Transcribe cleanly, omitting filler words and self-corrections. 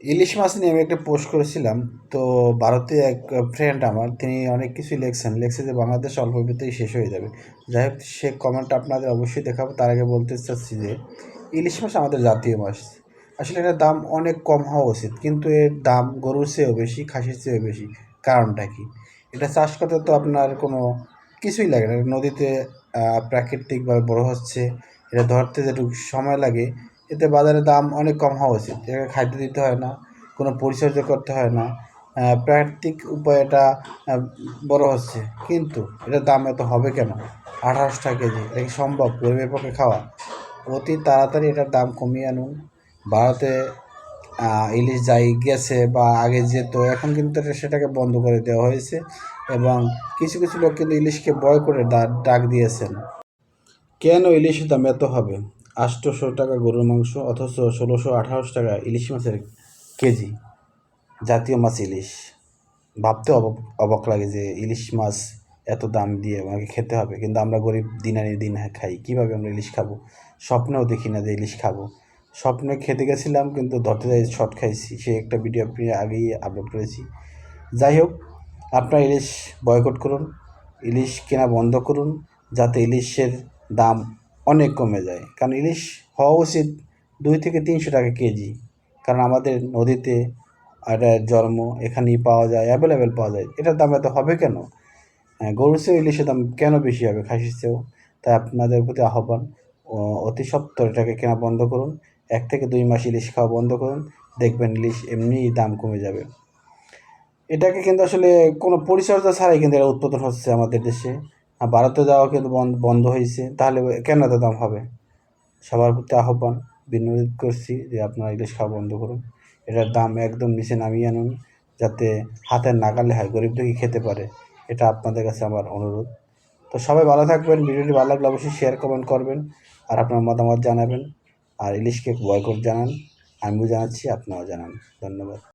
ইলিশ মাছ নিয়ে আমি একটা পোস্ট করেছিলাম। তো ভারতে এক ফ্রেন্ড আমার, তিনি অনেক কিছুই লেখছে যে বাংলাদেশ অল্প বিতেই শেষ হয়ে যাবে। যাই হোক, সে কমেন্ট আপনাদের অবশ্যই দেখাবো। তার আগে বলতে চাচ্ছি যে ইলিশ মাছ আমাদের জাতীয় মাছ। আসলে এটার দাম অনেক কম হওয়া উচিত, কিন্তু এর দাম গরুর চেয়েও বেশি, খাসির চেয়েও বেশি। কারণটা কি? এটা চাষ করতে তো আপনার কোনো কিছুই লাগে না। নদীতে প্রাকৃতিকভাবে বড় হচ্ছে। এটা ধরতে যেটুকু সময় লাগে, এতে বাজারে দাম অনেক কম হওয়া উচিত। এটাকে খাদ্য দিতে হয় না, কোনো পরিচর্যা করতে হয় না, প্রাকৃতিক উপায়ে এটা বড় হচ্ছে। কিন্তু এটার দাম এত হবে কেন? 1800 টাকা কেজি, এটা কি সম্ভব গরিবের পক্ষে খাওয়া? অতি তাড়াতাড়ি এটার দাম কমিয়ে আনুন। ভারতে ইলিশ যাই গেছে বা আগে যেত, এখন কিন্তু সেটাকে বন্ধ করে দেওয়া হয়েছে। এবং কিছু কিছু লোক কিন্তু ইলিশকে বয় করে ডাক দিয়েছেন। কেন ইলিশের দাম এত হবে? 800 টাকা গরুর মাংস, অথচ 1600-1800 টাকা ইলিশ মাছের কেজি। জাতীয় মাছ ইলিশ। ভাবতে অবাক লাগে যে ইলিশ মাছ এত দাম দিয়ে আমাকে খেতে হবে, কিন্তু আমরা গরিব দিন আনি দিন খাই। কীভাবে আমরা ইলিশ খাবো? স্বপ্নেও দেখি না যে ইলিশ খাবো। স্বপ্নে খেতে গেছিলাম, কিন্তু ধরতে যাই শর্ট খাইছি। সে একটা ভিডিও আপনি আগেই আপলোড করেছি। যাই হোক, আপনারা ইলিশ বয়কট করুন, ইলিশ কেনা বন্ধ করুন, যাতে ইলিশের দাম অনেক কমে যায়। কারণ ইলিশ হওয়া উচিত 200 থেকে 300 টাকা কেজি। কারণ আমাদের নদীতে এটার জন্ম, এখানেই পাওয়া যায়, অ্যাভেলেবেল পাওয়া যায়। এটার দাম এত হবে কেন? হ্যাঁ, গরুর চেয়েও ইলিশের দাম কেন বেশি হবে খাসির চেয়েও? তাই আপনাদের প্রতি আহ্বান, অতি সত্বর এটাকে কেনা বন্ধ করুন। 1 থেকে 2 মাস ইলিশ খাওয়া বন্ধ করুন, দেখবেন ইলিশ এমনিই দাম কমে যাবে। এটাকে কিন্তু আসলে কোনো পরিচর্যা ছাড়াই কিন্তু এটা উৎপাদন হচ্ছে আমাদের দেশে। আর ভারতে যাওয়া কিন্তু বন্ধ হয়েছে। তাহলে কেন এত দাম হবে? সবার প্রতি আহ্বান, বিনোদ করছি যে আপনারা ইলিশ খাওয়া বন্ধ করুন। এটার দাম একদম নিচে নামিয়ে আনুন, যাতে হাতের নাগালে হয়, গরিব দুঃখী খেতে পারে। এটা আপনাদের কাছে আমার অনুরোধ। তো সবাই ভালো থাকবেন। ভিডিওটি ভালো লাগলে অবশ্যই শেয়ার কমেন্ট করবেন, আর আপনার মতামত জানাবেন। আর ইলিশকে বয়কট জানান, আমিও জানাচ্ছি, আপনারাও জানান। ধন্যবাদ।